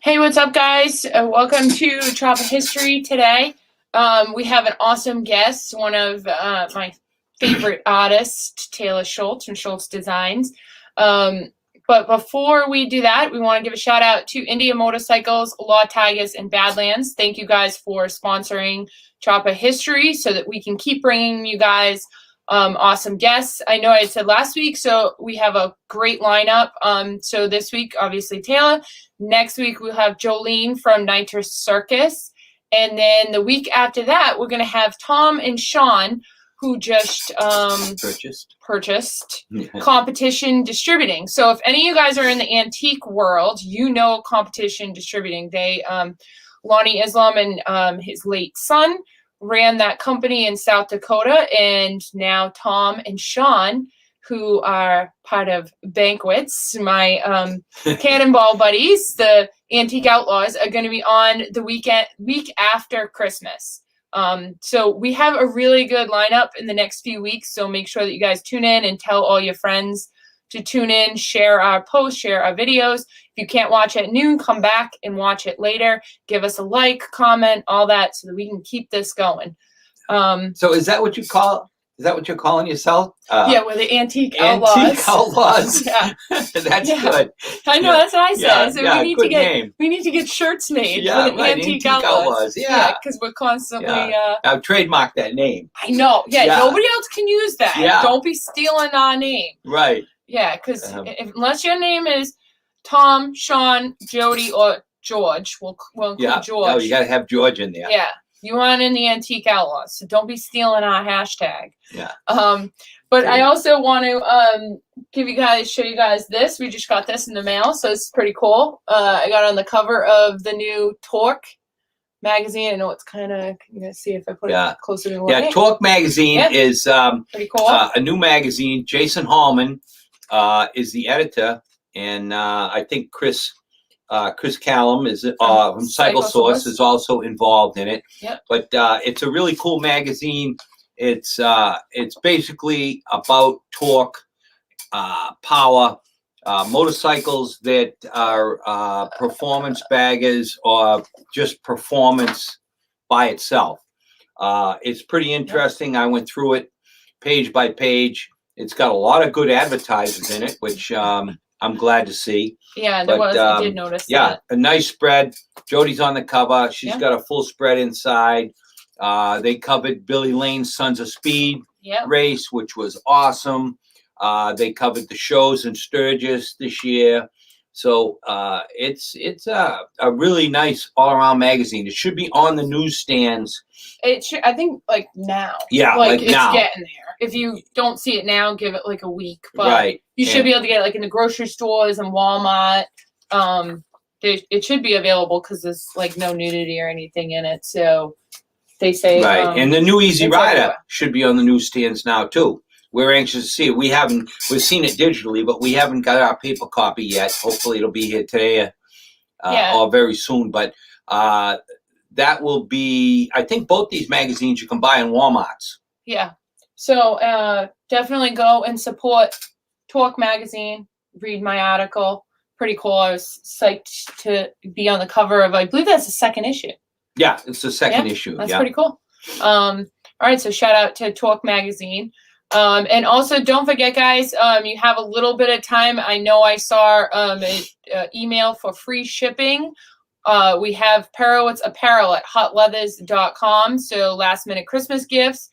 Hey, what's up, guys? Welcome to Chopper History today. We have an awesome guest, one of my favorite artists, Taylor Schultz from Schultz Designz. But before we do that, we want to give a shout out to India Motorcycles, Law Tigers, and Badlands. Thank you guys for sponsoring Chopper History so that we can keep bringing you guys awesome guests. I know I said last week, so we have a great lineup. So this week, obviously, Taylor. Next week, we'll have Jolene from Nitrous Circus. And then the week after that, we're going to have Tom and Sean, who just purchased Competition Distributing. So if any of you guys are in the antique world, you know Competition Distributing. They, Lonnie Islam and his late son ran that company in South Dakota. And now Tom and Sean, who are part of Banquets, my Cannonball buddies, the Antique Outlaws, are going to be on the week after Christmas. So we have a really good lineup in the next few weeks, so make sure that you guys tune in and tell all your friends to tune in, share our posts, share our videos. If you can't watch at noon, come back and watch it later. Give us a like, comment, all that, so that we can keep this going. So is that what you call? Is that what you're calling yourself? Yeah, we're the Antique Outlaws. Antique Outlaws. Yeah. That's good. I know, that's what I said. Yeah, So yeah, we need to get shirts made. Yeah, for the right, Antique Outlaws. Yeah, because we're constantly. I've trademarked that name. I know. Yeah, nobody else can use that. Yeah. Don't be stealing our name. Right. Yeah, because unless your name is Tom, Sean, Jody, or George, we'll include George. Oh, you got to have George in there. Yeah. You aren't in the Antique Outlaws, so don't be stealing our hashtag. Yeah. But I also want to show you guys this. We just got this in the mail, so it's pretty cool. I got it on the cover of the new Torque magazine. I know it's kind of, you guys see if I put it closer to the light. Yeah, Torque magazine is pretty cool. A new magazine. Jason Hallman is the editor, and I think Chris Callum is from Cycle Source is also involved in it. Yep. But it's a really cool magazine. It's basically about torque, power, motorcycles that are performance baggers or just performance by itself. It's pretty interesting. I went through it page by page. It's got a lot of good advertisers in it, which I'm glad to see. Yeah, there was. I did notice that. Yeah, a nice spread. Jody's on the cover. She's got a full spread inside. They covered Billy Lane's Sons of Speed race, which was awesome. They covered the shows in Sturgis this year. So it's a really nice all-around magazine. It should be on the newsstands. It should, I think, like now. Yeah, like it's now. Getting there. If you don't see it now, give it like a week. But you should be able to get it like in the grocery stores and Walmart. It should be available because there's like no nudity or anything in it. So they say and the new Easy Rider should be on the newsstands now too. We're anxious to see it. We've seen it digitally, but we haven't got our paper copy yet. Hopefully it'll be here today or very soon. But that will be, I think both these magazines you can buy in Walmarts. Yeah. So definitely go and support Torque magazine. Read my article. Pretty cool. I was psyched to be on the cover of, I believe that's the second issue. Yeah, it's the second issue. That's pretty cool. All right, so shout out to Torque magazine. And also, don't forget, guys, you have a little bit of time. I know I saw an email for free shipping. We have Perowitz Apparel at hotleathers.com. So last-minute Christmas gifts.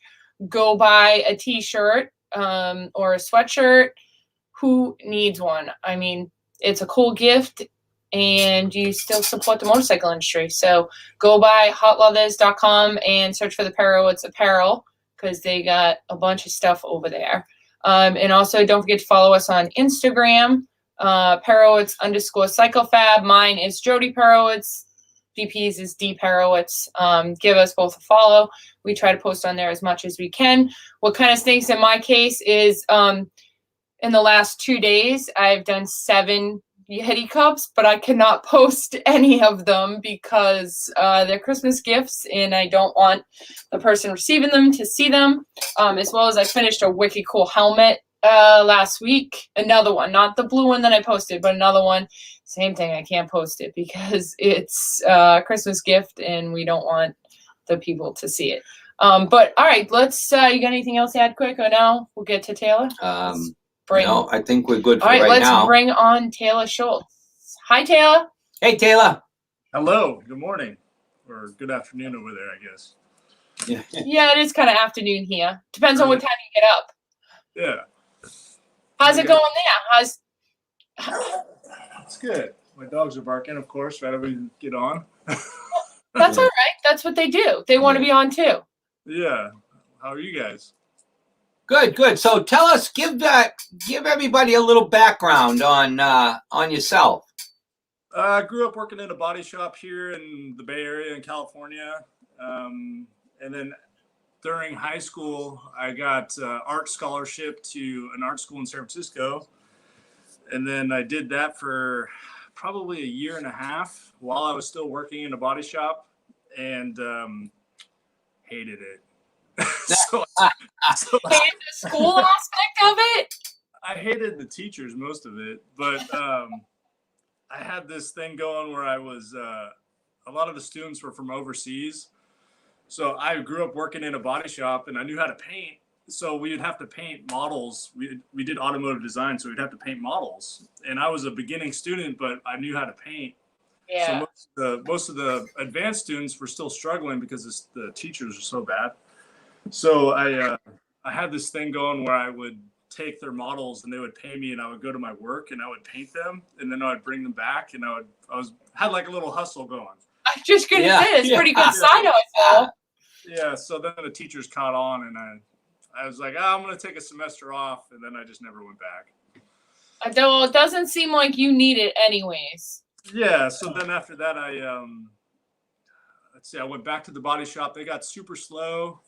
Go buy a T-shirt or a sweatshirt. Who needs one? I mean, it's a cool gift, and you still support the motorcycle industry. So go buy hotleathers.com and search for the Perowitz Apparel, because they got a bunch of stuff over there. And also, don't forget to follow us on Instagram, Perowitz_CycleFab. Mine is Jody Perowitz. VP's is D Perowitz. Give us both a follow. We try to post on there as much as we can. What kind of stinks in my case is in the last 2 days, I've done 7 Yeti cups, but I cannot post any of them because they're Christmas gifts and I don't want the person receiving them to see them. As well as I finished a wicked cool helmet last week. Another one, not the blue one that I posted, but another one. Same thing. I can't post it because it's Christmas gift and we don't want the people to see it. But all right, let's, you got anything else to add quick or no? We'll get to Taylor. No, I think we're good for all right, right now. let's bring on Taylor Schultz. Hi, Taylor. Hey, Taylor. Hello. Good morning, or good afternoon over there, I guess. Yeah, it is kind of afternoon here. Depends on what time you get up. Yeah. How's it going there? It's good. My dogs are barking, of course, right after we get on. That's all right. That's what they do. They want to be on too. Yeah. How are you guys? Good, good. So tell us, give everybody a little background on yourself. I grew up working in a body shop here in the Bay Area in California. And then during high school, I got art scholarship to an art school in San Francisco. And then I did that for probably a year and a half while I was still working in a body shop, and hated it. so Hated the school aspect of it? I hated the teachers, most of it, but I had this thing going where I was, a lot of the students were from overseas. So I grew up working in a body shop and I knew how to paint. So we would have to paint models. We did automotive design, so we'd have to paint models. And I was a beginning student, but I knew how to paint. Yeah. So most of the advanced students were still struggling because the teachers are so bad. So I had this thing going where I would take their models and they would pay me, and I would go to my work and I would paint them, and then I would bring them back, and had like a little hustle going. I'm just gonna say it's pretty good side hustle. Yeah. So then the teachers caught on, and I was like, I'm going to take a semester off. And then I just never went back. Well, it doesn't seem like you need it anyways. Yeah. So then after that, I went back to the body shop. They got super slow.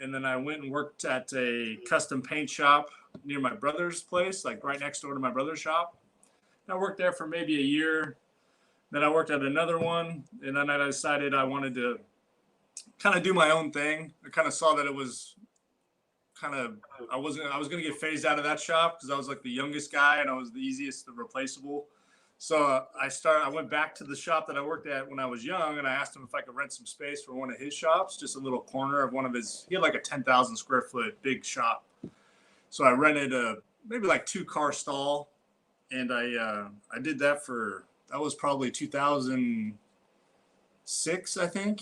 And then I went and worked at a custom paint shop near my brother's place, like right next door to my brother's shop. And I worked there for maybe a year. Then I worked at another one. And then I decided I wanted to kind of do my own thing. I kind of saw that it was I was going to get phased out of that shop because I was like the youngest guy and I was the easiest replaceable. So I went back to the shop that I worked at when I was young, and I asked him if I could rent some space for one of his shops, just a little corner of one of he had like a 10,000 square foot big shop. So I rented maybe like 2-car stall, and I did that that was probably 2006, I think.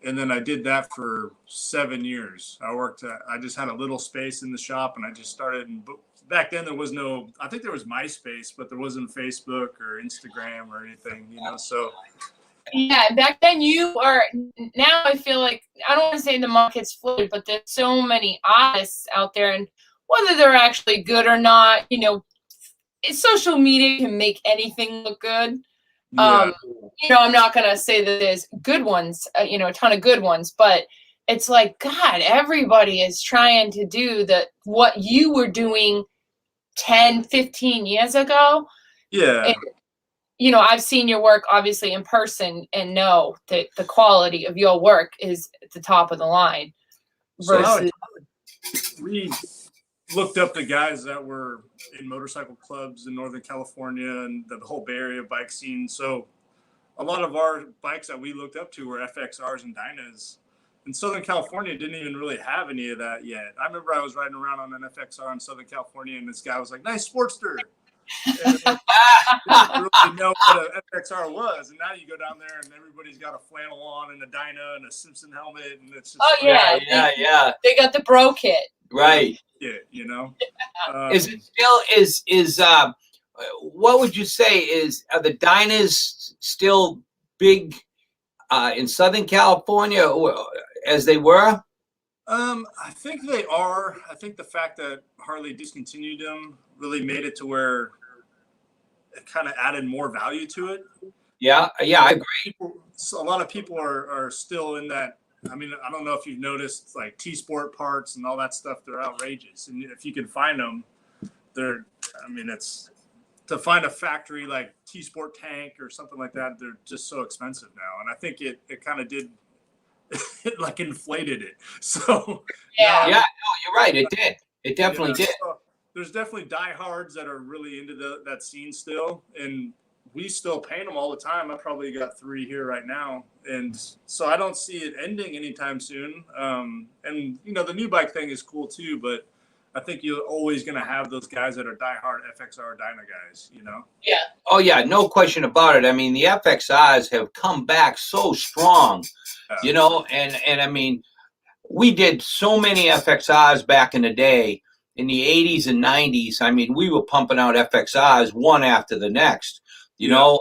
And then I did that for 7 years. I just had a little space in the shop, and I just started. And back then there was I think there was MySpace, but there wasn't Facebook or Instagram or anything, so. Yeah, back then now I feel like, I don't want to say the market's flooded, but there's so many artists out there, and whether they're actually good or not, social media can make anything look good. Yeah. I'm not going to say that there's good ones, a ton of good ones, but it's like, God, everybody is trying to do what you were doing 10, 15 years ago. Yeah. And, I've seen your work obviously in person and know that the quality of your work is at the top of the line. Versus we looked up the guys that were in motorcycle clubs in Northern California and the whole Bay Area bike scene. So a lot of our bikes that we looked up to were FXRs and Dynas. And Southern California didn't even really have any of that yet. I remember I was riding around on an FXR in Southern California, and this guy was like, "Nice Sportster." And I didn't really know what an FXR was. And now you go down there and everybody's got a flannel on and a Dyna and a Simpson helmet. And it's just, yeah. They got the bro kit. Right. Yeah, Is it still, what would you say are the Dynas still big in Southern California as they were? I think they are. I think the fact that Harley discontinued them really made it to where it kind of added more value to it. Yeah, I agree. So a lot of people are still in that. I mean, I don't know if you've noticed, like T-Sport parts and all that stuff, they're outrageous. And if you can find them, it's to find a factory like T-Sport tank or something like that, they're just so expensive now. And I think it kind of did, it like inflated it. So no, you're right. It did. It definitely did. So there's definitely diehards that are really into that scene still, and we still paint them all the time. I probably got 3 here right now, and so I don't see it ending anytime soon. And you know, the new bike thing is cool too, but I think you're always going to have those guys that are diehard FXR Dyna guys, you know? Yeah. Oh yeah, no question about it. I mean, the FXIs have come back so strong, you know, and I mean, we did so many FXIs back in the day in the 80s and 90s. I mean, we were pumping out FXIs one after the next. You know,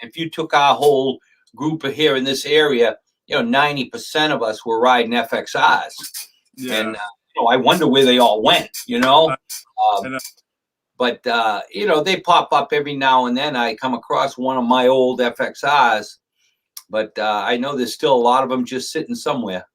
if you took our whole group of here in this area, you know, 90% of us were riding FXIs. Yeah. And you know, I wonder where they all went, you know. But you know, they pop up every now and then. I come across one of my old FXIs, but I know there's still a lot of them just sitting somewhere.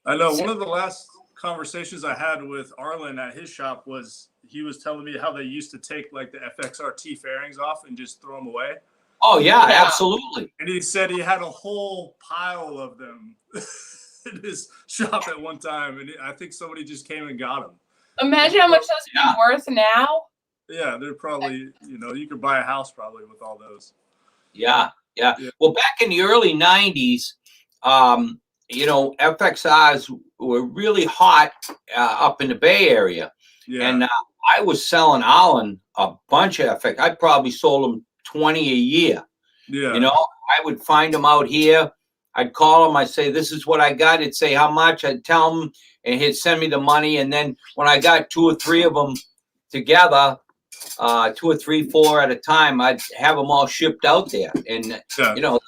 I know one of the last conversations I had with Arlen at his shop was he was telling me how they used to take like the FXRT fairings off and just throw them away. Oh yeah, absolutely. And he said he had a whole pile of them in his shop at one time, and I think somebody just came and got them. Imagine how much those would be worth now. Yeah, they're probably, you know, you could buy a house probably with all those. Yeah. Well, back in the early 90s, you know, FXIs were really hot up in the Bay Area. Yeah. And I was selling Allen a bunch of FX. I probably sold them 20 a year. Yeah. You know, I would find them out here. I'd call him. I'd say, this is what I got. He'd say, how much? I'd tell him, and he'd send me the money. And then when I got 2 or 3 of them together, 2 or 3, 4 at a time, I'd have them all shipped out there. And, you know,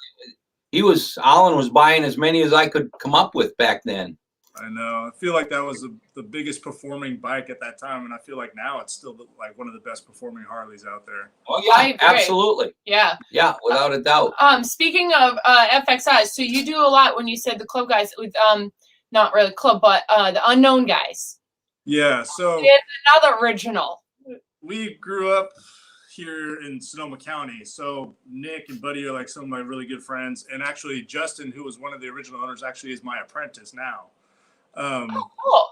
Allen was buying as many as I could come up with back then. I know. I feel like that was the biggest performing bike at that time. And I feel like now it's still like one of the best performing Harleys out there. Oh, yeah, absolutely. Yeah. Yeah, without a doubt. Speaking of FXIs, so you do a lot when you said the club guys with, not really club, but the unknown guys. Yeah. So another original. We grew up here in Sonoma County. So Nick and Buddy are like some of my really good friends. And actually Justin, who was one of the original owners, actually is my apprentice now. Cool.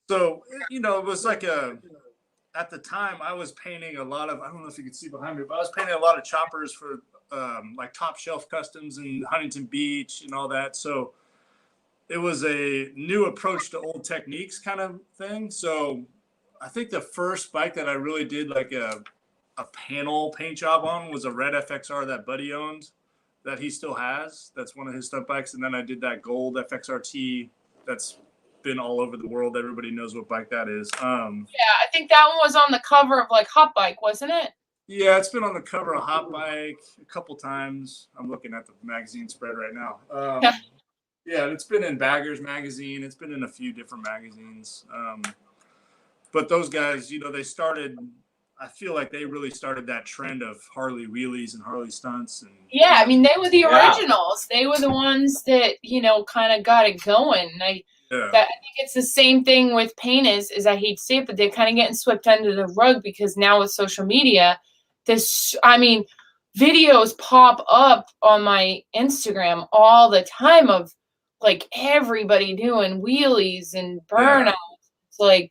So, you know, it was like at the time I was painting a lot of, I don't know if you can see behind me, but I was painting a lot of choppers for like Top Shelf Customs in Huntington Beach and all that. So it was a new approach to old techniques kind of thing. So I think the first bike that I really did like a panel paint job on was a red FXR that Buddy owned that he still has. That's one of his stunt bikes. And then I did that gold FXRT that's been all over the world. Everybody knows what bike that is. Yeah, I think that one was on the cover of like Hot Bike, wasn't it? Yeah, it's been on the cover of Hot Bike a couple times. I'm looking at the magazine spread right now. Yeah, it's been in Baggers magazine. It's been in a few different magazines. But those guys, you know, I feel like they really started that trend of Harley wheelies and Harley stunts. And yeah, I mean, they were the originals. They were the ones that, you know, kind of got it going. I think it's the same thing with painters, is I hate to say it, but they're kind of getting swept under the rug because now with social media, videos pop up on my Instagram all the time of like everybody doing wheelies and burnouts. It's like,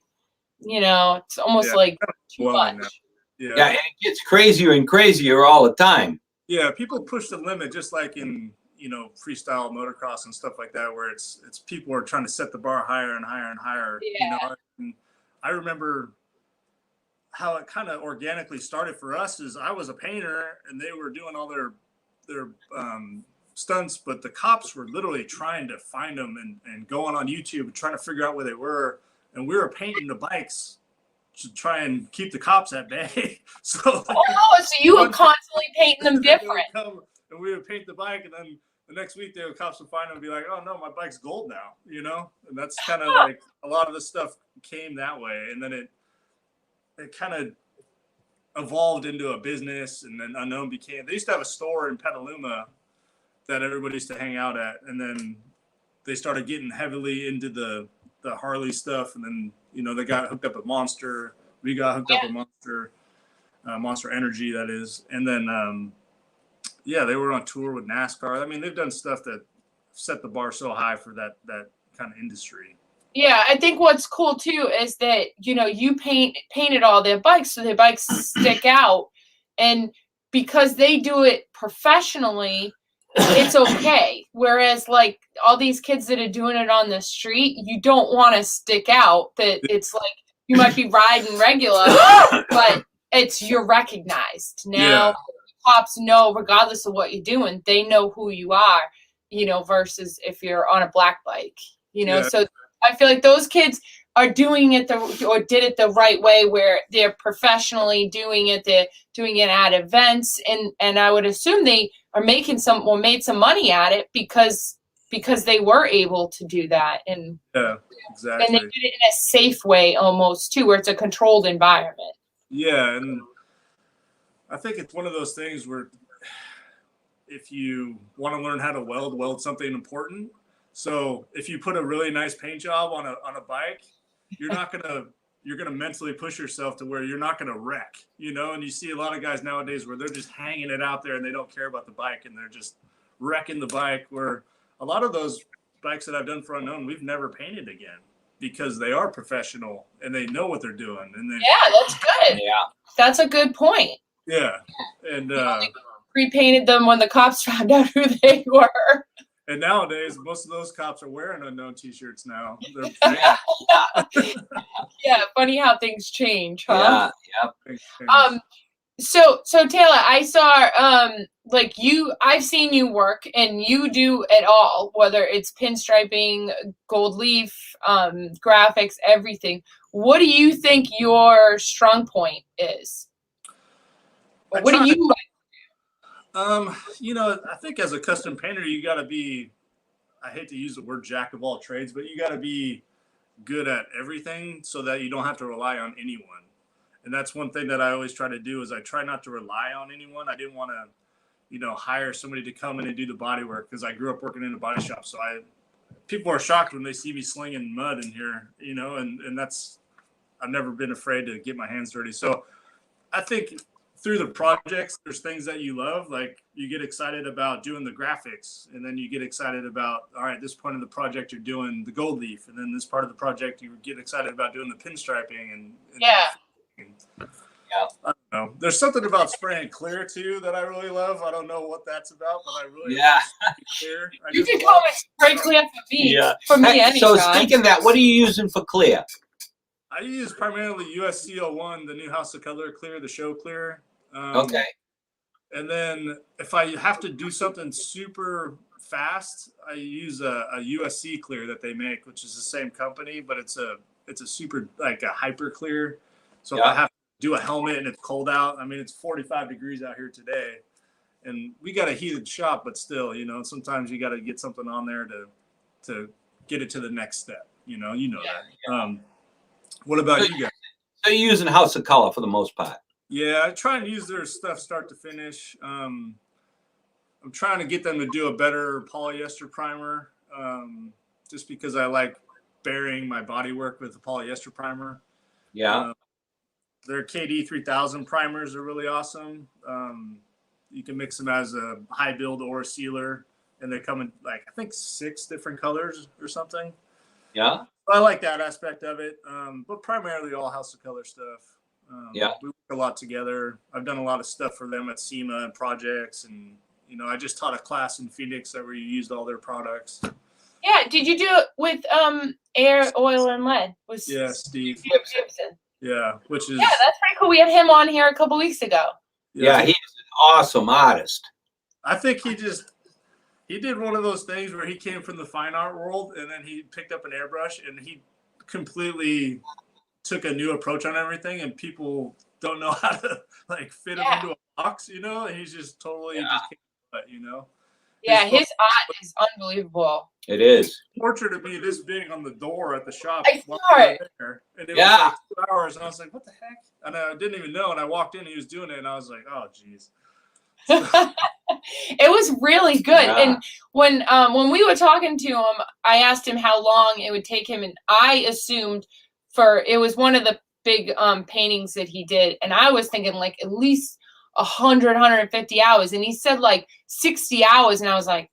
you know, it's almost like too much. Yeah, and it gets crazier and crazier all the time. Yeah, people push the limit, just like in, you know, freestyle motocross and stuff like that, where it's people are trying to set the bar higher and higher and higher. Yeah. You know, and I remember how it kind of organically started for us is I was a painter and they were doing all their stunts, but the cops were literally trying to find them and going on YouTube trying to figure out where they were, and we were painting the bikes to try and keep the cops at bay. So you were constantly painting them different. And we would paint the bike, and then the next week the cops would find them and be like, "Oh no, my bike's gold now," you know. And that's kind of like a lot of the stuff came that way, and then it kind of evolved into a business, and then Unknown became. They used to have a store in Petaluma that everybody used to hang out at, and then they started getting heavily into the Harley stuff, and then, you know, they got hooked up with Monster. We got hooked up with Monster Energy, that is. And then, they were on tour with NASCAR. I mean, they've done stuff that set the bar so high for that kind of industry. Yeah, I think what's cool too is that, you know, you painted all their bikes so their bikes stick out. And because they do it professionally, it's okay. Whereas like all these kids that are doing it on the street, you don't want to stick out that it's like you might be riding regular, but you're recognized. Now Yeah. cops know, regardless of what you're doing, they know who you are, you know, versus if you're on a black bike, you know. Yeah. So I feel like those kids are doing it or did it the right way, where they're professionally doing it. They're doing it at events, and I would assume they are made some money at it because they were able to do that, and Yeah, exactly. and they did it in a safe way almost too, where it's a controlled environment. Yeah, and I think it's one of those things where if you want to learn how to weld something important. So if you put a really nice paint job on a bike, you're gonna mentally push yourself to where you're not gonna wreck, you know. And you see a lot of guys nowadays where they're just hanging it out there and they don't care about the bike and they're just wrecking the bike. Where a lot of those bikes that I've done for Unknown, we've never painted again because they are professional and they know what they're doing. And they, Yeah, that's good. Yeah. That's a good point. yeah, and Repainted them when the cops found out who they were. and nowadays most of those cops are wearing Unknown t-shirts now. They're Yeah, funny how things change, huh? Yeah. So Taylor, I saw like I've seen you work and you do it all, whether it's pinstriping, gold leaf, graphics, everything. What do you think your strong point is? What do you like? You know, I think as a custom painter, you got to be, I hate to use the word jack of all trades, but you got to be good at everything so that you don't have to rely on anyone. And that's one thing that I always try to do is I try not to rely on anyone. I didn't want to, you know, hire somebody to come in and do the body work because I grew up working in a body shop. So people are shocked when they see me slinging mud in here, you know, and that's, I've never been afraid to get my hands dirty. So I think through the projects, there's things that you love, like you get excited about doing the graphics, and then you get excited about, all right, this point of the project you're doing the gold leaf, and then this part of the project you get excited about doing the pinstriping and Yeah. I don't know. There's something about spraying clear too that I really love. I don't know what that's about, but I really love clear. You can come and spray clear for me. Yeah. For me, Hey, anytime. so speaking of that, what are you using for clear? I use primarily USC01, the new House of Color clear, the show clear. Okay. And then if I have to do something super fast, I use a USC clear that they make, which is the same company, but it's a super, like a hyper clear. So if I have to do a helmet and it's cold out, I mean, it's 45 degrees out here today and we got a heated shop, but still, you know, sometimes you got to get something on there to get it to the next step, you know that. What about you guys? So you're using House of Color for the most part? Yeah, I try and use their stuff start to finish. I'm trying to get them to do a better polyester primer, just because I like burying my bodywork with the polyester primer. Yeah. Their KD 3000 primers are really awesome. You can mix them as a high build or a sealer, and they come in like I think 6 different colors or something. Yeah. I like that aspect of it, but primarily all House of Color stuff. We work a lot together. I've done a lot of stuff for them at SEMA and projects, and you know, I just taught a class in Phoenix where you used all their products. Yeah, did you do it with air, oil, and lead? Steve Gibson. Yeah, which is that's pretty cool. We had him on here a couple weeks ago. Yeah, he's an awesome artist. I think he did one of those things where he came from the fine art world and then he picked up an airbrush and he completely took a new approach on everything, and people don't know how to like fit him into a box, you know, and he's just totally you know. Yeah, his art is unbelievable. It is. Portrait of me this big on the door at the shop. I saw it. And it was like 2 hours, and I was like, what the heck? And I didn't even know, and I walked in and he was doing it, and I was like, oh, geez. It was really good. And when we were talking to him, I asked him how long it would take him, and I assumed it was one of the big paintings that he did, and I was thinking like at least 100, 150 hours, and he said like 60 hours, and I was like,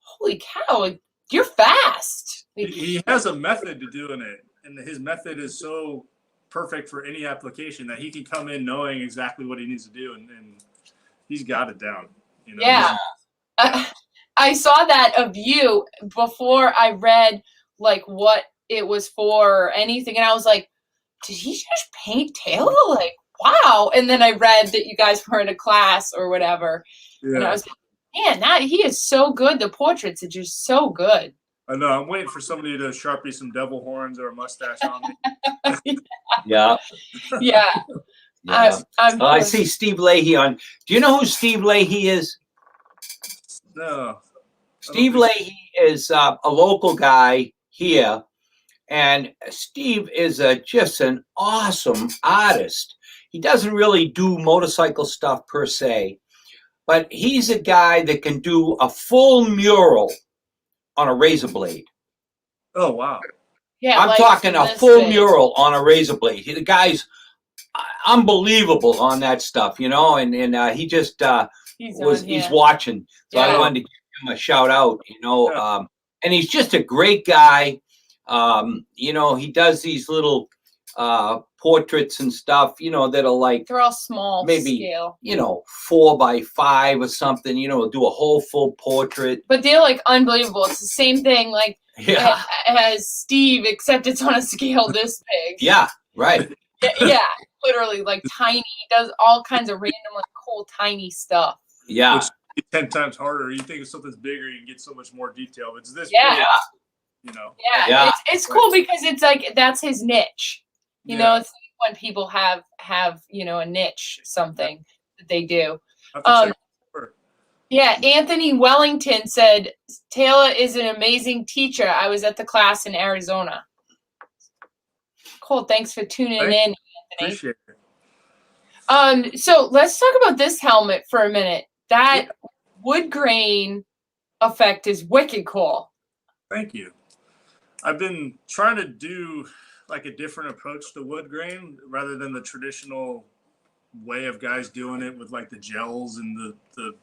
holy cow, you're fast. He has a method to doing it, and his method is so perfect for any application that he can come in knowing exactly what he needs to do, and he's got it down. You know? Yeah. I saw that of you before I read like what it was for or anything, and I was like, did he just paint Taylor? Like, wow. And then I read that you guys were in a class or whatever. Yeah. And I was like, man, he is so good. The portraits are just so good. I know. I'm waiting for somebody to Sharpie some devil horns or a mustache on me. Yeah. Yeah. Yeah. I I'm see Steve Leahy on. Do you know who Steve Leahy is? No. Steve Leahy is a local guy here, and Steve is just an awesome artist. He doesn't really do motorcycle stuff per se, but he's a guy that can do a full mural on a razor blade. Oh, wow. Yeah, I'm like talking a this full big. mural on a razor blade. The guy's unbelievable on that stuff, you know, and he just he's watching. So I wanted to give him a shout out, you know, and he's just a great guy. You know, he does these little portraits and stuff, you know, that are like they're all small maybe scale, you know, 4x5 or something, you know, do a whole full portrait. but they're like unbelievable. It's the same thing like Yeah. as Steve, except it's on a scale this big. Yeah, right. Yeah, literally like tiny. He does all kinds of random like cool tiny stuff. Yeah. Which is 10 times harder. You think if something's bigger, you can get so much more detail. But it's this Yeah. big, you know. Yeah. It's cool because it's like that's his niche. You know, it's like when people have you know, a niche, something that they do. Yeah, Anthony Wellington said Taylor is an amazing teacher. I was at the class in Arizona. Cool. Thanks for tuning in, Anthony. Appreciate it. So let's talk about this helmet for a minute. That wood grain effect is wicked cool. Thank you. I've been trying to do like a different approach to wood grain rather than the traditional way of guys doing it with like the gels and the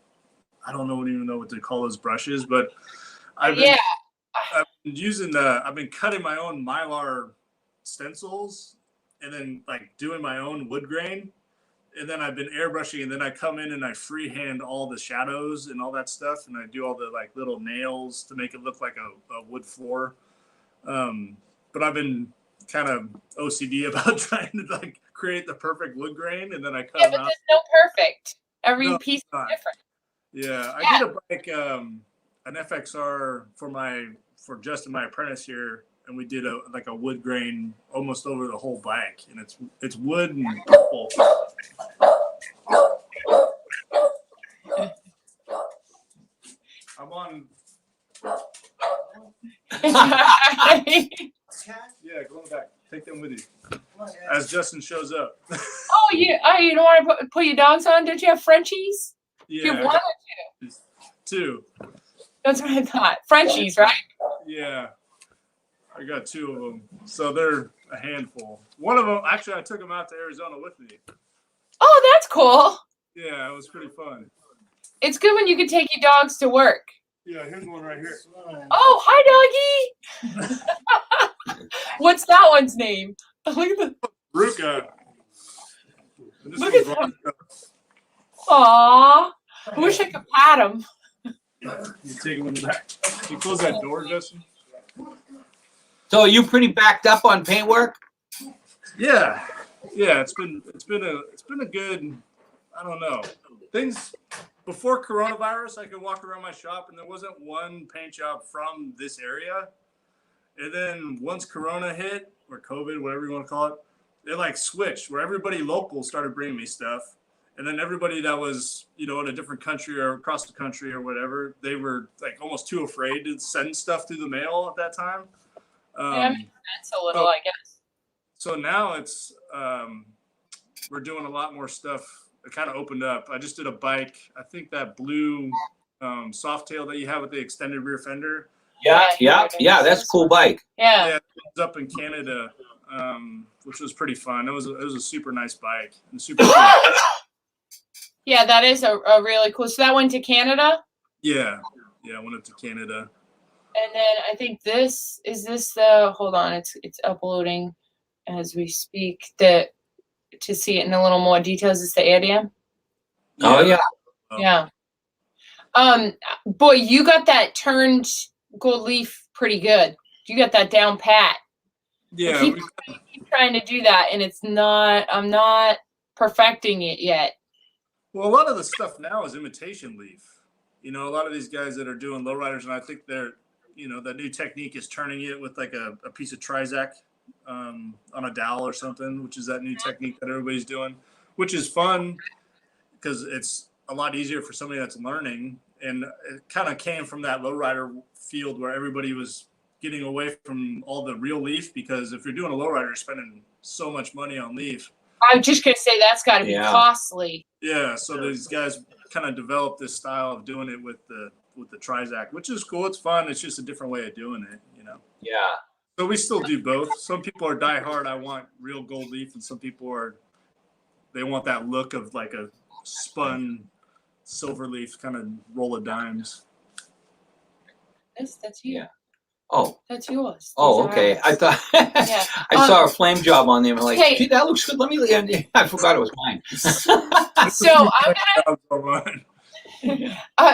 I don't even know what to call those brushes, but I've been using I've been cutting my own Mylar stencils and then like doing my own wood grain, and then I've been airbrushing, and then I come in and I freehand all the shadows and all that stuff, and I do all the like little nails to make it look like a wood floor. But I've been kind of OCD about trying to like create the perfect wood grain, and then I cut them out. There's no perfect. Every piece is different. Yeah, I did a bike, an FXR for Justin, my apprentice here, and we did a wood grain almost over the whole bike, and it's wood and purple. I'm on. Yeah, go in the back. Take them with you as Justin shows up. Oh, you don't want to put your dogs on? Don't you have Frenchies? Yeah, You wanted to. two. That's what I thought. Frenchies, right? Yeah, I got two of them, so they're a handful. One of them, actually, I took them out to Arizona with me. Oh, that's cool. Yeah, it was pretty fun. It's good when you can take your dogs to work. Yeah, here's one right here. Oh, hi, doggy. What's that one's name? Look at the Ruka. Look at that. Aww. I wish I could pat him. You take him in the back. Can you close that door, Justin? So are you pretty backed up on paintwork? Yeah. It's been a good, I don't know. Things before coronavirus, I could walk around my shop and there wasn't one paint job from this area. And then once Corona hit, or COVID, whatever you want to call it, they like switched where everybody local started bringing me stuff. And then everybody that was, in a different country or across the country or whatever, they were like almost too afraid to send stuff through the mail at that time. Yeah, that's a little, I guess. So now it's, we're doing a lot more stuff. It kind of opened up. I just did a bike. I think that blue Softail that you have with the extended rear fender. Yeah. That's a cool bike. Yeah, it was up in Canada, which was pretty fun. It was a super nice bike and super cool. Yeah, that is a really cool. So that went to Canada? Yeah, I went up to Canada. And then I think this is the, hold on, it's uploading as we speak, that to see it in a little more details. Is the air dam. Oh yeah. Yeah. Boy, you got that turned gold leaf pretty good. You got that down pat. Yeah. I keep trying to do that, and I'm not perfecting it yet. Well, a lot of the stuff now is imitation leaf. You know, a lot of these guys that are doing lowriders, and I think they're, you know, that new technique is turning it with like a piece of Trizac on a dowel or something, which is that new technique that everybody's doing, which is fun because it's a lot easier for somebody that's learning. And it kind of came from that lowrider field where everybody was getting away from all the real leaf, because if you're doing a lowrider, you're spending so much money on leaf. I was just gonna say that's got to be costly. Yeah, so these guys kind of developed this style of doing it with the Trizac, which is cool. It's fun. It's just a different way of doing it, you know. Yeah. So we still do both. Some people are diehard, I want real gold leaf, and some people they want that look of like a spun silver leaf kind of roll of dimes. That's you. Yeah. Oh. That's yours. Oh, okay. I thought I saw a flame job on there. I'm like, gee, that looks good. Let me. I forgot it was mine. So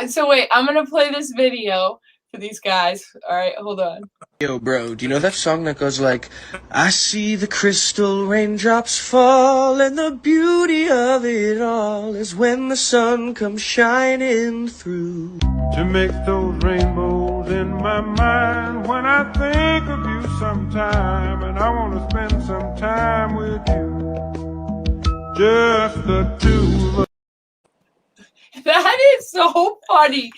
so wait, I'm gonna play this video for these guys. All right, hold on. Yo, bro, do you know that song that goes like, I see the crystal raindrops fall, and the beauty of it all is when the sun comes shining through. To make those rainbows in my mind when I think of you sometime, and I want to spend some time with you, just the two of us. That is so funny.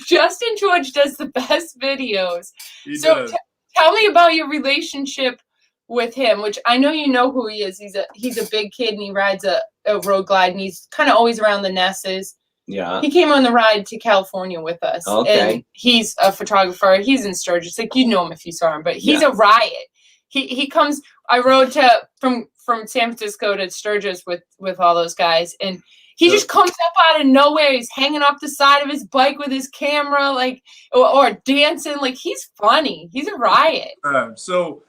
Justin George does the best videos. So tell me about your relationship with him, which I know you know who he is. He's a big kid, and he rides a road glide, and he's kind of always around the Nesses. Yeah. He came on the ride to California with us. Okay. And he's a photographer. He's in Sturgis. Like, you'd know him if you saw him, but he's a riot. He comes, I rode from San Francisco to Sturgis with all those guys, and he just comes up out of nowhere. He's hanging off the side of his bike with his camera, like, or dancing. Like, he's funny. He's a riot. So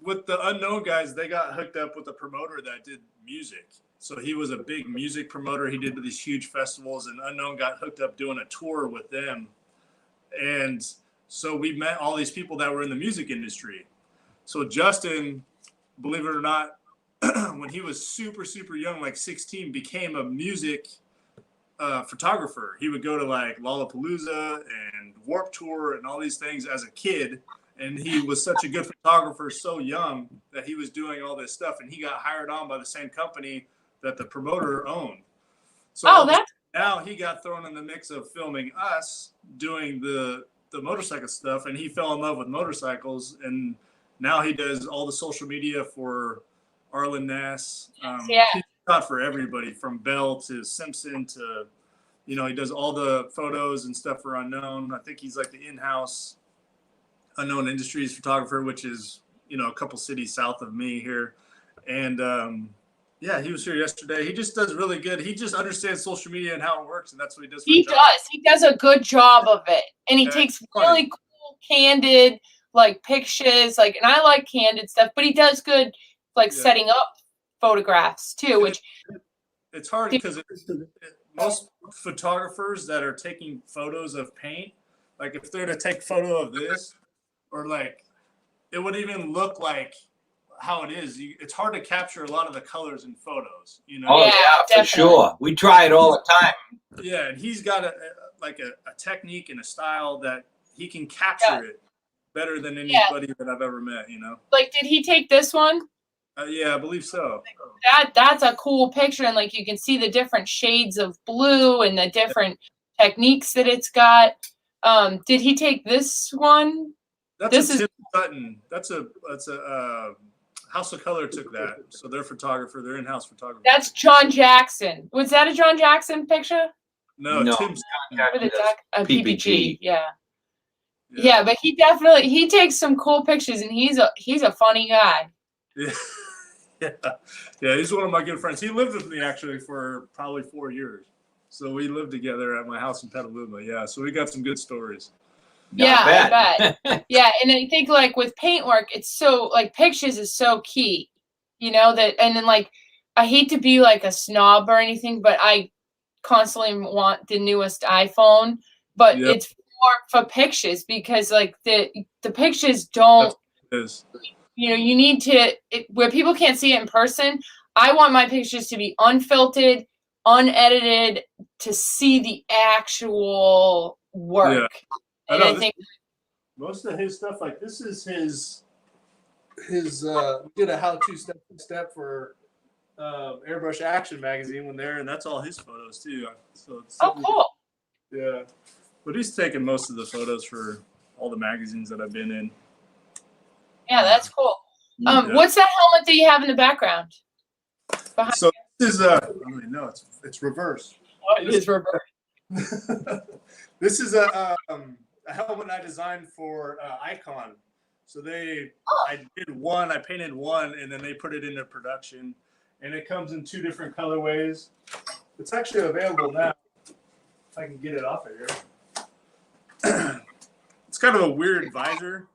with the Unknown guys, they got hooked up with a promoter that did music. So he was a big music promoter. He did these huge festivals, and Unknown got hooked up doing a tour with them. And so we met all these people that were in the music industry. So Justin, believe it or not, when he was super, super young, like 16, became a music photographer. He would go to like Lollapalooza and Warped Tour and all these things as a kid. And he was such a good photographer so young that he was doing all this stuff. And he got hired on by the same company that the promoter owned. So now he got thrown in the mix of filming us doing the motorcycle stuff. And he fell in love with motorcycles. And now he does all the social media for Arlen Ness. He's shot for everybody from Bell to Simpson to, you know, he does all the photos and stuff for Unknown. I think he's like the in-house Unknown Industries photographer, which is, you know, a couple cities south of me here. And yeah, he was here yesterday. He just does really good. He just understands social media and how it works, and that's what he does. He does a good job of it, and he takes really cool, candid, like, pictures. Like, and I like candid stuff, but he does good, like, setting up photographs too. Which it's hard because most photographers that are taking photos of paint, like if they're to take a photo of this, or like it wouldn't even look like how it is. It's hard to capture a lot of the colors in photos, you know? Oh yeah, for sure. We try it all the time. Yeah, and he's got a technique and a style that he can capture it better than anybody that I've ever met, you know? Like, did he take this one? Yeah, I believe so. That's a cool picture, and like you can see the different shades of blue and the different techniques that it's got. Did he take this one? Tim Sutton. That's a House of Color took that. So they're photographer. They're in-house photographer. That's John Jackson. Was that a John Jackson picture? No. Tim Sutton. PPG. Yeah, but he takes some cool pictures, and he's a funny guy. Yeah, he's one of my good friends. He lived with me actually for probably 4 years. So we lived together at my house in Petaluma. Yeah, so we got some good stories. Yeah, I bet. Yeah, and I think like with paintwork, it's so like pictures is so key, you know, that and then like I hate to be like a snob or anything, but I constantly want the newest iPhone, but Yep. it's for pictures because like the pictures don't, Is. you know, you need to where people can't see it in person. I want my pictures to be unfiltered, unedited, to see the actual work. Yeah. And I think Most of his stuff, like this is his did a how-to step for Airbrush Action magazine when they're, and that's all his photos too. So it's cool. Yeah, but he's taken most of the photos for all the magazines that I've been in. Yeah, that's cool. Yeah. What's that helmet that you have in the background? Behind So this is I don't even know, it's reverse. it is reverse. This is a helmet I designed for Icon. So I painted one, and then they put it into production, and it comes in 2 different colorways. It's actually available now. If I can get it off of here. It's kind of a weird visor,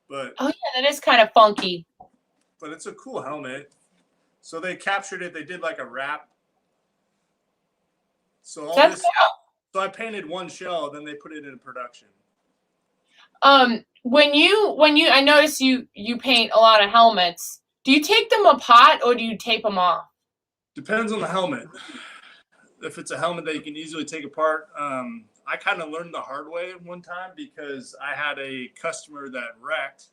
but Oh yeah, that is kind of funky. but it's a cool helmet. So they captured it. They did like a wrap. So all That's this. cool. So I painted one shell, then they put it in production. When you I notice you paint a lot of helmets. Do you take them apart or do you tape them off? Depends on the helmet. If it's a helmet that you can easily take apart, I kind of learned the hard way one time because I had a customer that wrecked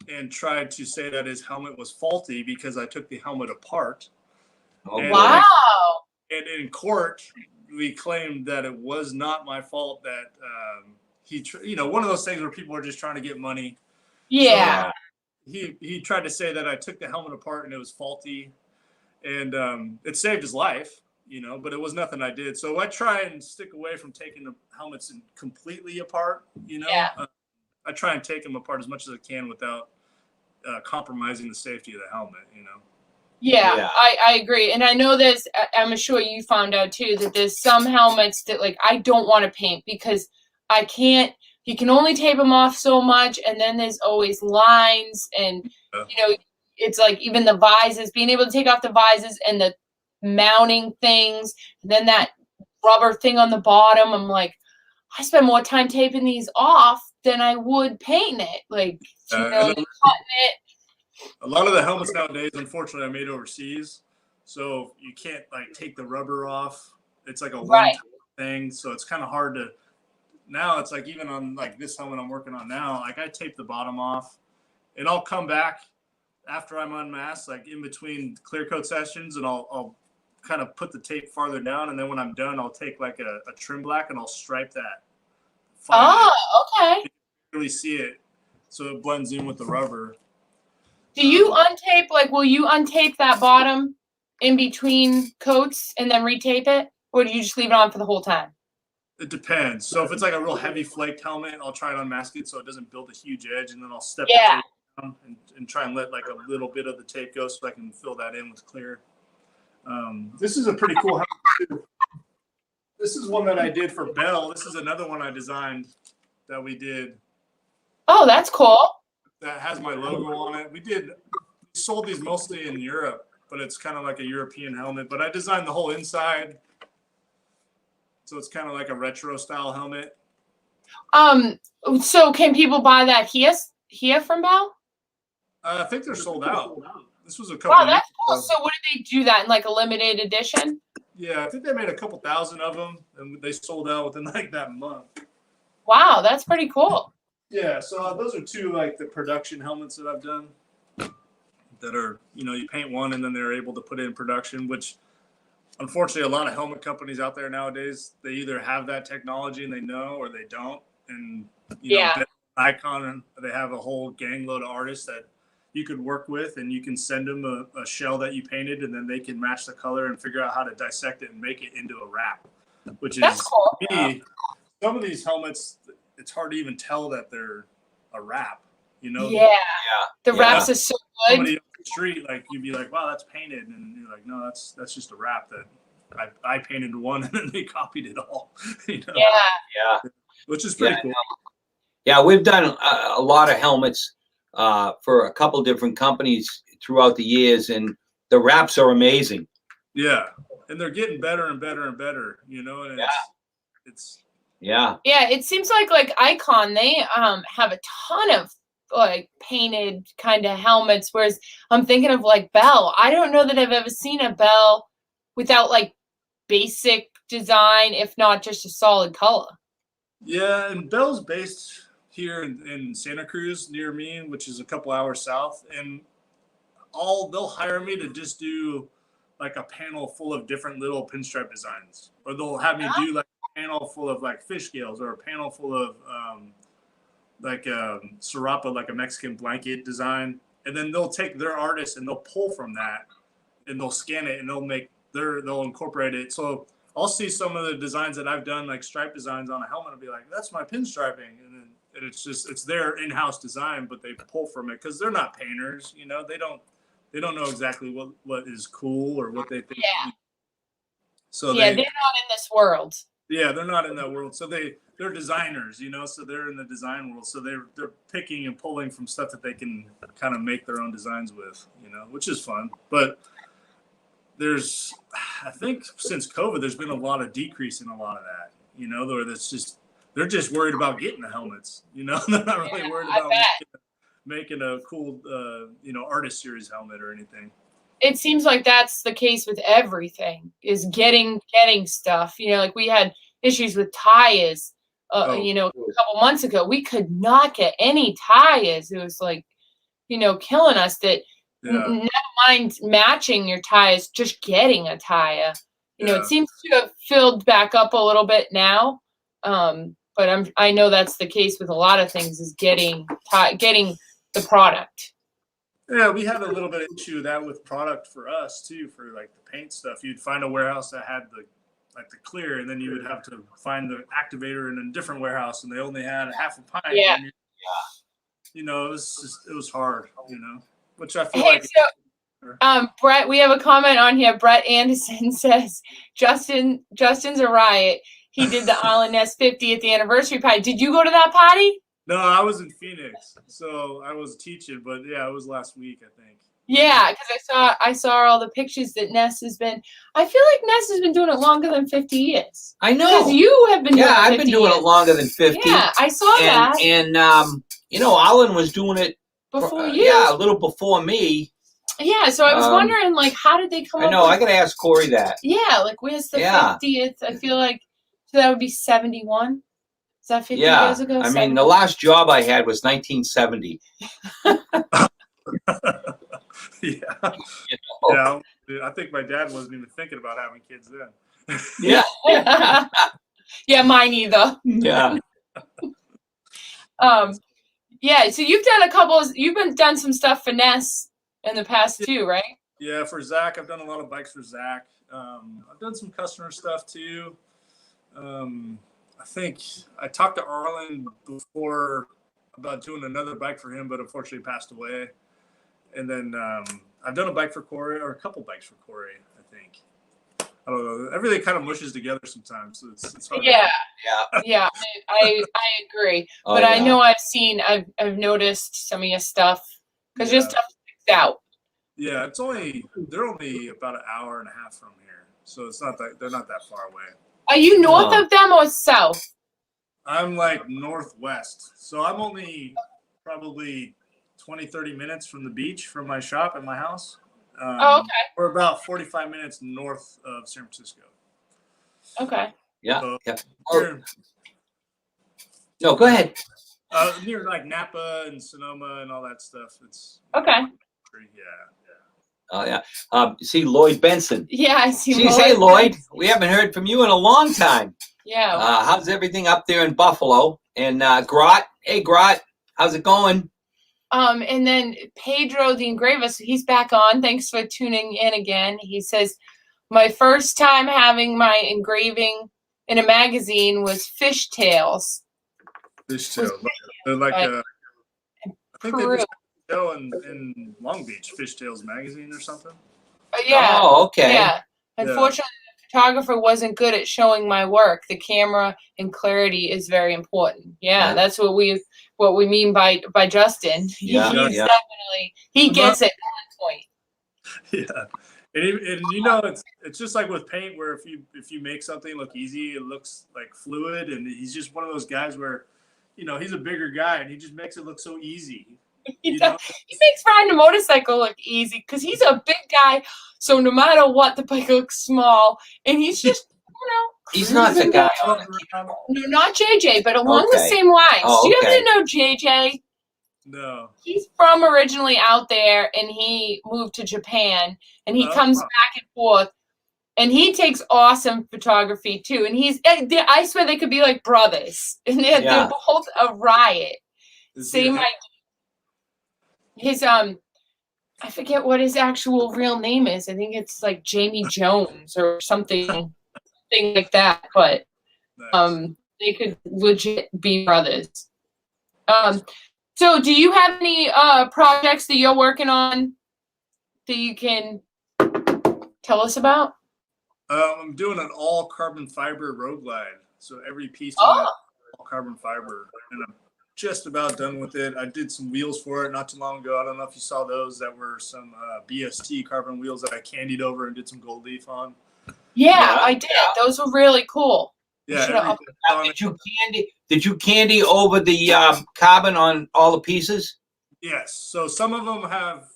and tried to say that his helmet was faulty because I took the helmet apart. Oh, And- Wow. And in court, we claimed that it was not my fault that one of those things where people are just trying to get money. Yeah. He tried to say that I took the helmet apart and it was faulty, and it saved his life, but it was nothing I did. So I try and stick away from taking the helmets completely apart. Yeah. I try and take them apart as much as I can without compromising the safety of the helmet. Yeah, I agree. And I know I'm sure you found out too, that there's some helmets that like I don't want to paint because you can only tape them off so much. And then there's always lines and, it's like even the visors, being able to take off the visors and the mounting things. And then that rubber thing on the bottom. I'm like, I spend more time taping these off than I would painting it. Like, cutting it. A lot of the helmets nowadays, unfortunately, are made overseas, so you can't like take the rubber off. It's like a one-time thing, so it's kind of hard to. Now it's like even on like this helmet I'm working on now, like I tape the bottom off, and I'll come back after I'm unmasked, like in between clear coat sessions, and I'll kind of put the tape farther down, and then when I'm done, I'll take like a trim black and I'll stripe that. Okay. You can really see it, so it blends in with the rubber. Do you untape, like, will you untape that bottom in between coats and then retape it? Or do you just leave it on for the whole time? It depends. So if it's like a real heavy flaked helmet, I'll try and unmask it so it doesn't build a huge edge, and then I'll step the tape down and try and let like a little bit of the tape go so I can fill that in with clear. This is a pretty cool helmet too. This is one that I did for Bell. This is another one I designed that we did. Oh, that's cool. That has my logo on it. We sold these mostly in Europe, but it's kind of like a European helmet. But I designed the whole inside, so it's kind of like a retro style helmet. So can people buy that here from Bell? I think they're sold out. This was a couple. Wow, that's cool. ago. So what did they do that in like a limited edition? Yeah, I think they made a couple thousand of them, and they sold out within like that month. Wow, that's pretty cool. Yeah, so those are 2 like the production helmets that I've done that are, you paint one and then they're able to put it in production, which unfortunately a lot of helmet companies out there nowadays, they either have that technology and they know or they don't. And, Icon, they have a whole gang load of artists that you could work with, and you can send them a shell that you painted, and then they can match the color and figure out how to dissect it and make it into a wrap, which That's is cool. me. Some of these helmets, it's hard to even tell that they're a wrap, Yeah. The wraps are so good. Somebody on the street, like you'd be like, wow, that's painted, and you're like, no, that's just a wrap that I painted one and then they copied it all. Yeah. Which is pretty cool. Yeah, we've done a lot of helmets for a couple different companies throughout the years, and the wraps are amazing. Yeah, and they're getting better and better and better. You know, and it's Yeah. Yeah, it seems like Icon, they have a ton of like painted kind of helmets, whereas I'm thinking of like Bell. I don't know that I've ever seen a Bell without like basic design, if not just a solid color. yeah, and Bell's based here in Santa Cruz near me, which is a couple hours south, and they'll hire me to just do like a panel full of different little pinstripe designs, or they'll have me do like a panel full of like fish scales, or a panel full of like sirapa, like a Mexican blanket design, and then they'll take their artists and they'll pull from that, and they'll scan it and they'll incorporate it. So I'll see some of the designs that I've done, like stripe designs on a helmet, and be like, "That's my pinstriping," and it's their in-house design, but they pull from it because they're not painters, you know. They don't know exactly what is cool or what they think. Yeah. So yeah, they're not in this world. yeah, they're not in that world. So they're designers, you know. So they're in the design world. So they're picking and pulling from stuff that they can kind of make their own designs with, you know, which is fun. But I think since COVID, there's been a lot of decrease in a lot of that, you know. They're just worried about getting the helmets, you know. They're not really worried about making a cool, artist series helmet or anything. It seems like that's the case with everything, is getting stuff. You know, like we had issues with tires, a couple months ago. We could not get any tires. It was like, killing us. That never mind matching your tires, just getting a tire. It seems to have filled back up a little bit now. But I know that's the case with a lot of things, is getting the product. Yeah, we had a little bit of issue with that with product for us too, for like the paint stuff. You'd find a warehouse that had the clear, and then you would have to find the activator in a different warehouse, and they only had a half a pint. Yeah. And it was hard, which I feel like. So, Brett, we have a comment on here. Brett Anderson says, Justin's a riot. He did the Island Nest 50th anniversary party. Did you go to that party? No, I was in Phoenix, so I was teaching, but yeah, it was last week, I think. Yeah, because I saw all the pictures that Nest has been. I feel like Nest has been doing it longer than 50 years. I know. Because you have been doing it 50 I've been doing it longer than 50. Yeah, I saw that. And Alan was doing it before you. Yeah, a little before me. Yeah, so I was wondering, like, how did they come up I know, with... I got to ask Corey that. Yeah, like, where's the 50th? I feel like, so that would be 71? Is that 50 years ago? I mean, the last job I had was 1970. Yeah. Yeah, I think my dad wasn't even thinking about having kids then. Yeah. Yeah, mine either. Yeah. Yeah, so you've done some stuff for Ness in the past too, right? Yeah, for Zach, I've done a lot of bikes for Zach. I've done some customer stuff too. I think I talked to Arlen before about doing another bike for him, but unfortunately passed away. And then I've done a bike for Corey, or a couple bikes for Corey, I think. I don't know. Everything kind of mushes together sometimes. So it's hard. Yeah. I agree. But I know I've noticed some of your stuff, because your stuff sticks out. Yeah, they're only about an hour and a half from here, so they're not that far away. Are you north of them or south? I'm like northwest, so I'm only probably 20-30 minutes from the beach, from my shop and my house. Okay. We're about 45 minutes north of San Francisco. Okay. Yeah. So No, go ahead. Near like Napa and Sonoma and all that stuff. It's okay. Oh yeah. See Lloyd Benson. Yeah, I see. Hey Lloyd, we haven't heard from you in a long time. Yeah. How's everything up there in Buffalo? And Grot, hey Grot, how's it going? And then Pedro the Engraver, so he's back on. Thanks for tuning in again. He says, my first time having my engraving in a magazine was Fishtails. Fishtails. They're like I think they just show in Long Beach, Fishtails magazine or something. Yeah. Oh, okay. Yeah. Unfortunately, the photographer wasn't good at showing my work. The camera and clarity is very important. Yeah, that's what we mean by Justin. Yeah, He's yeah. definitely, he gets it on point. Yeah. And you know, it's just like with paint, where if you make something look easy, it looks like fluid. And he's just one of those guys where, you know, he's a bigger guy and he just makes it look so easy. He makes riding a motorcycle look easy because he's a big guy. So no matter what, the bike looks small, and he's just, you know, He's not the guy. no, not JJ, but along the same lines. Oh, Do you okay. ever know JJ? No. He's from originally out there, and he moved to Japan, and he comes back and forth, and he takes awesome photography too. And I swear they could be like brothers, and they're both a riot. Same idea. His I forget what his actual real name is. I think it's like Jamie Jones or something like that. But they could legit be brothers. So do you have any projects that you're working on that you can tell us about? I'm doing an all carbon fiber road glide. So every piece of it is all carbon fiber. And I'm just about done with it. I did some wheels for it not too long ago. I don't know if you saw those. That were some BST carbon wheels that I candied over and did some gold leaf on. Yeah, I did. Those were really cool. Yeah. Did you candy over the carbon on all the pieces? Yes. So some of them have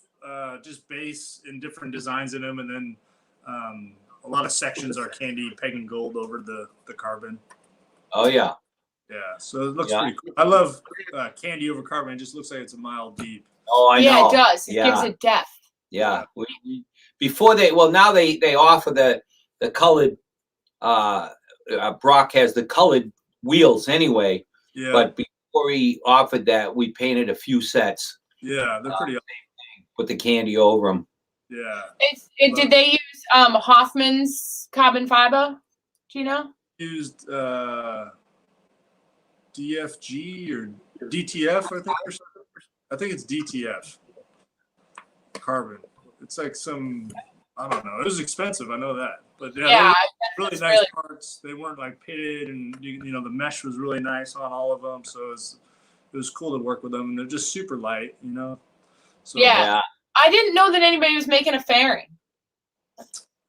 just base and different designs in them, and then a lot of sections are candy pagan gold over the carbon. Oh yeah. Yeah. So it looks pretty cool. I love candy over carbon. It just looks like it's a mile deep. Oh, I know. Yeah, it does. It gives it depth. Yeah. Before now they offer the colored. Brock has the colored wheels anyway. Yeah. But before he offered that, we painted a few sets. Yeah, they're pretty. With the candy over them. Yeah. Did they use Hoffman's carbon fiber? Do you know? Used DFG or DTF, I think. I think it's DTF carbon. It's like some, I don't know. It was expensive. I know that. But yeah, really nice parts. They weren't like pitted, and you know the mesh was really nice on all of them. So it was cool to work with them, and they're just super light, you know. So, yeah, I didn't know that anybody was making a fairing.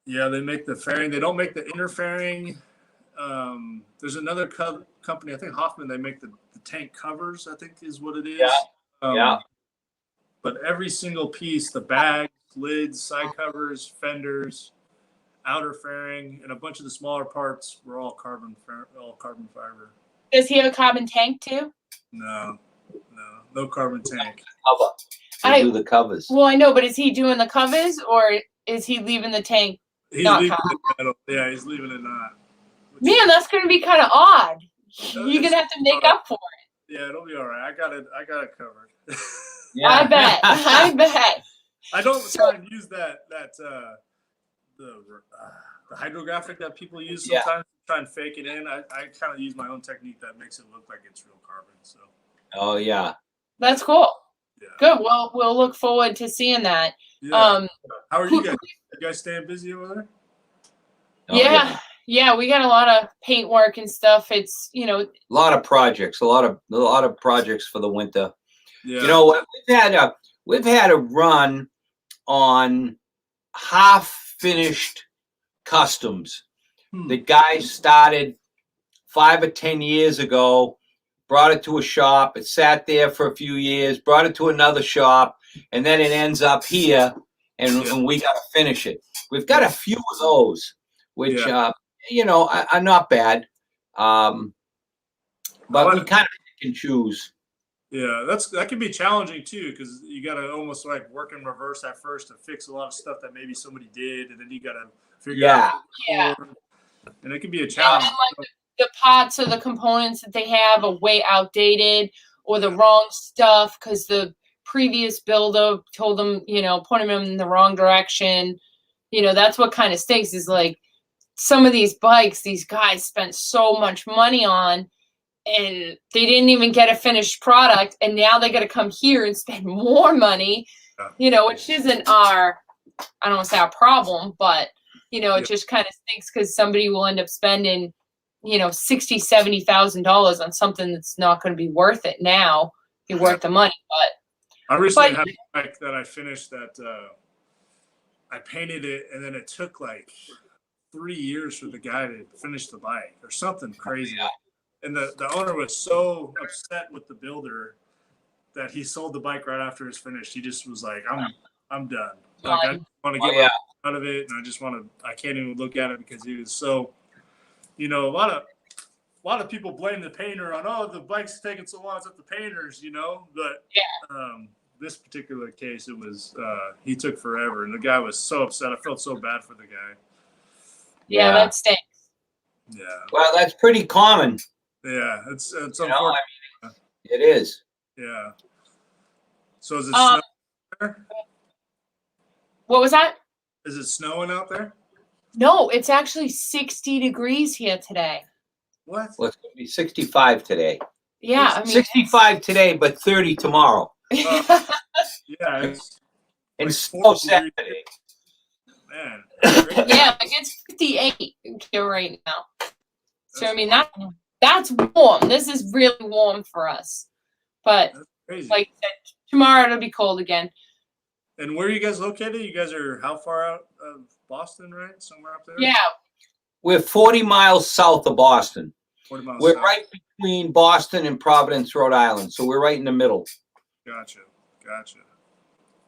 Yeah, they make the fairing. They don't make the inner fairing. There's another company, I think Hoffman. They make the tank covers, I think is what it is. Yeah. But every single piece, the bags, lids, side covers, fenders, outer fairing, and a bunch of the smaller parts were all carbon fiber. Does he have a carbon tank too? No carbon tank. They do the covers. Well, I know, but is he doing the covers or is he leaving the tank? He's leaving it metal. Yeah, he's leaving it not. Man, that's going to be kind of odd. You're going to have to make up for it. Yeah, it'll be all right. I got it covered. Yeah. I bet. I don't try and use the hydrographic that people use sometimes to try and fake it in. I kind of use my own technique that makes it look like it's real carbon. So. Oh yeah. That's cool. Yeah. Good. Well, we'll look forward to seeing that. Yeah. How are you guys? You guys staying busy over there? Oh, yeah. We got a lot of paint work and stuff. It's a lot of projects, a lot of projects for the winter. Yeah. You know, we've had a run on half-finished customs. The guy started 5 or 10 years ago, brought it to a shop. It sat there for a few years, brought it to another shop, and then it ends up here, and we got to finish it. We've got a few of those, which, are not bad. But we kind of can choose. Yeah, that can be challenging too, because you got to almost like work in reverse at first to fix a lot of stuff that maybe somebody did, and then you got to figure out. Yeah. And it can be a challenge. And like the pots or the components that they have are way outdated or the wrong stuff because the previous builder told them, put them in the wrong direction. That's what kind of stinks is like some of these bikes, these guys spent so much money on, and they didn't even get a finished product, and now they got to come here and spend more money, which isn't I don't want to say our problem, but, You know, it just kind of stinks because somebody will end up spending, you know, $60,000-$70,000 on something that's not going to be worth it now. Be worth the money, but I recently had a bike that I finished that I painted it, and then it took like 3 years for the guy to finish the bike or something crazy. And the owner was so upset with the builder that he sold the bike right after it's finished. He just was like, I'm done. Like, I want to get out of it, and I can't even look at it because he was so, you know, a lot of people blame the painter on, oh, the bike's taking so long, it's at the painters, you know. But this particular case, it was he took forever, and the guy was so upset. I felt so bad for the guy. Yeah, that stinks. Yeah. Well, that's pretty common. Yeah, it's unfortunate. Know, I mean, it is. Yeah. So is it snowing there? What was that? Is it snowing out there? No, it's actually 60 degrees here today. What? Well, it's going to be 65 today. Yeah, I mean, 65 today, but 30 tomorrow. Yeah, it's And like snow 40 Saturday. degrees. Man. yeah, like it's 58 here right now. So I mean that's warm. This is really warm for us. But Crazy. like I said, tomorrow it'll be cold again. And where are you guys located? You guys are how far out of Boston, right? Somewhere up there? Yeah. We're 40 miles south of Boston. 40 miles We're south. right between Boston and Providence, Rhode Island. So we're right in the middle. Gotcha.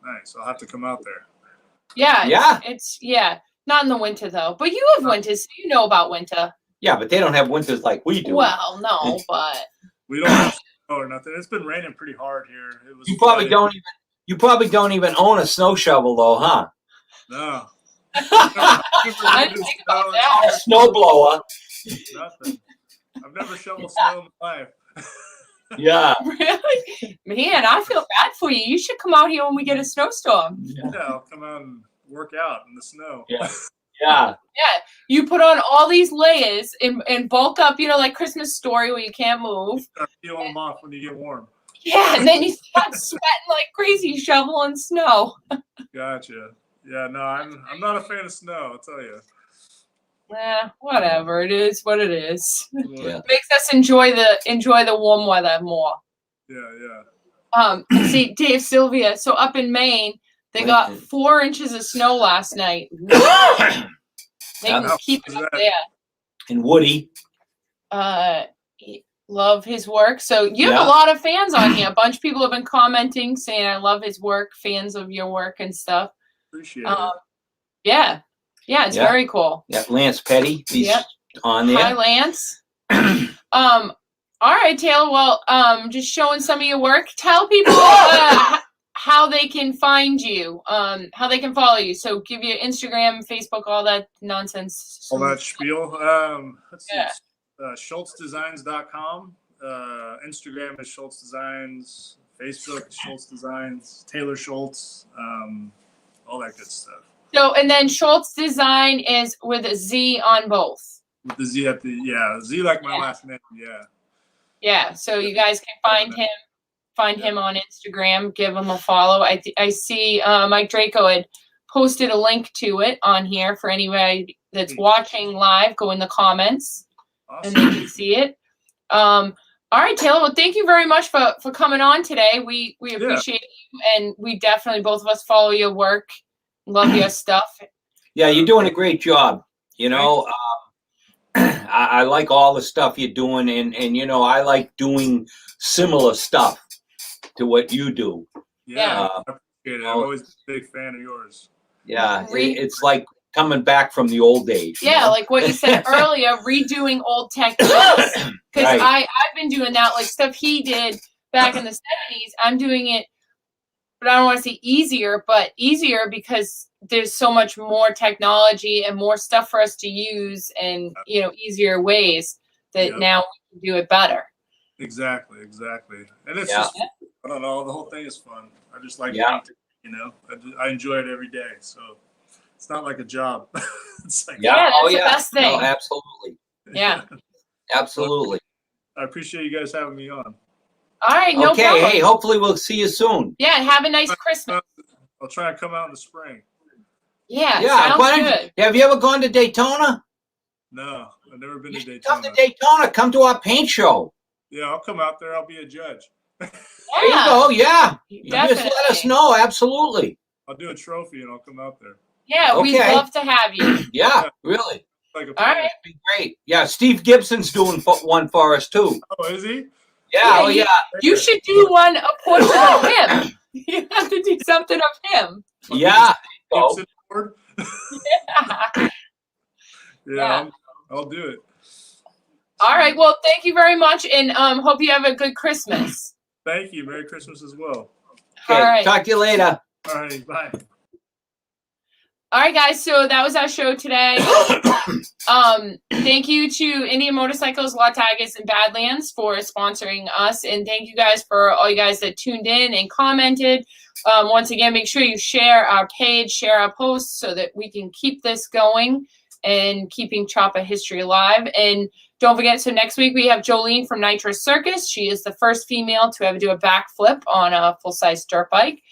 Nice. I'll have to come out there. Yeah. It's not in the winter though. But you have winters, so you know about winter. Yeah, but they don't have winters like we do. Well, no, but We don't have snow or nothing. It's been raining pretty hard here. It was You probably don't even own a snow shovel though, huh? No. I didn't think about that. A snow blower. Nothing. I've never shoveled snow in my life. Yeah. Really? Man, I feel bad for you. You should come out here when we get a snowstorm. Yeah, I'll come out and work out in the snow. Yeah. Yeah. Yeah, you put on all these layers and bulk up, you know, like Christmas Story where you can't move. Start peeling them off when you get warm. Yeah, and then you start sweating like crazy shoveling snow. Gotcha. Yeah, no, I'm not a fan of snow, I'll tell you. Whatever. It is what it is. Yeah. Makes us enjoy the warm weather more. Yeah. See, Dave Sylvia, so up in Maine, they got 4 inches of snow last night. They can keep it up there. And Woody. Love his work. So you have a lot of fans on here. A bunch of people have been commenting saying I love his work, fans of your work and stuff. Appreciate it. Yeah, it's very cool. Yeah, Lance Petty. He's on there. Hi, Lance. All right, Taylor. Well, just showing some of your work. Tell people how they can find you, how they can follow you. So give you Instagram, Facebook, all that nonsense. All that spiel. Let's see. SchultzDesigns.com. Instagram is Schultz Designs. Facebook is Schultz Designs. Taylor Schultz. All that good stuff. So, and then Schultz Design is with a Z on both. With the Z at the, Z like my last name, Yeah, so you guys can find him on Instagram, give him a follow. I see Mike Draco had posted a link to it on here for anybody that's watching live. Go in the comments and they can see it. All right, Taylor. Well, thank you very much for coming on today. We appreciate you, and we definitely, both of us, follow your work. Love your stuff. Yeah, you're doing a great job. You know, I like all the stuff you're doing, and you know, I like doing similar stuff to what you do. Yeah, I appreciate it. I'm always a big fan of yours. Yeah, it's like coming back from the old days. Yeah, like what you said earlier, redoing old techniques. Because I've been doing that, like stuff he did back in the 70s. I'm doing it, but I don't want to say easier, but easier because there's so much more technology and more stuff for us to use, and you know, easier ways that now we can do it better. Exactly. And it's just, I don't know, the whole thing is fun. I just like painting, you know. I enjoy it every day, so it's not like a job. It's like, that's the best thing. No, absolutely. Yeah. Absolutely. I appreciate you guys having me on. All right, no problem. Hey, hopefully we'll see you soon. Yeah, have a nice Christmas. I'll try and come out in the spring. Yeah, Yeah. sounds good. Have you ever gone to Daytona? No, I've never been to Come Daytona. to Daytona. Come to our paint show. Yeah, I'll come out there. I'll be a judge. There you go. Yeah. You just let us Definitely. know. Absolutely. I'll do a trophy and I'll come out there. Yeah, we'd Okay. love to have you. Yeah. Really. Like a All right. Be great. Yeah. Steve Gibson's doing one for us too. Oh, is he? Yeah. Yeah, Oh yeah. You should do a portrait of him. You have to do something of him. Yeah. Oh. Gibson Award? Yeah. Yeah, I'll do it. All right. Well, thank you very much, and hope you have a good Christmas. Thank you. Merry Christmas as well. Okay. All right. Talk to you later. All right, bye. All right, guys. So that was our show today. Thank you to Indian Motorcycles, La Tigers, and Badlands for sponsoring us, and thank you guys for all you guys that tuned in and commented. Once again, make sure you share our page, share our posts, so that we can keep this going and keeping Chopper history alive. And don't forget, so next week we have Jolene from Nitrous Circus. She is the first female to ever do a backflip on a full-size dirt bike.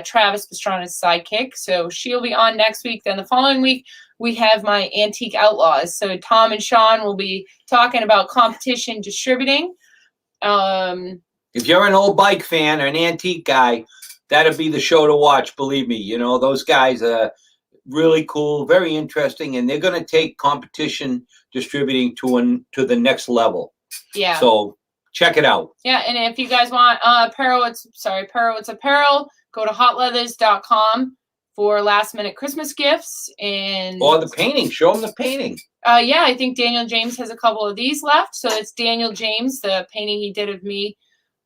Travis Pastrana's sidekick. So she'll be on next week. Then the following week, we have my Antique Outlaws. So Tom and Sean will be talking about competition distributing. If you're an old bike fan or an antique guy, that'd be the show to watch. Believe me, you know, those guys are really cool, very interesting, and they're going to take competition distributing to the next level. Yeah. So check it out. Yeah, and if you guys want Perowitz apparel, go to hotleathers.com for last minute Christmas gifts. And Or the painting. Show them the painting. yeah, I think Daniel James has a couple of these left. So it's Daniel James, the painting he did of me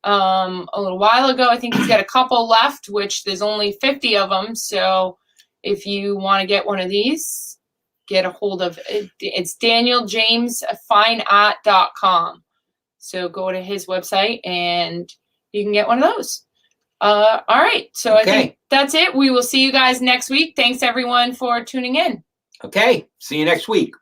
a little while ago. I think he's got a couple left, which there's only 50 of them. So if you want to get one of these, get a hold of it. It's DanielJamesFineArt.com. So go to his website and you can get one of those. All right. So I think that's it. We will see you guys next week. Thanks everyone for tuning in. Okay. See you next week.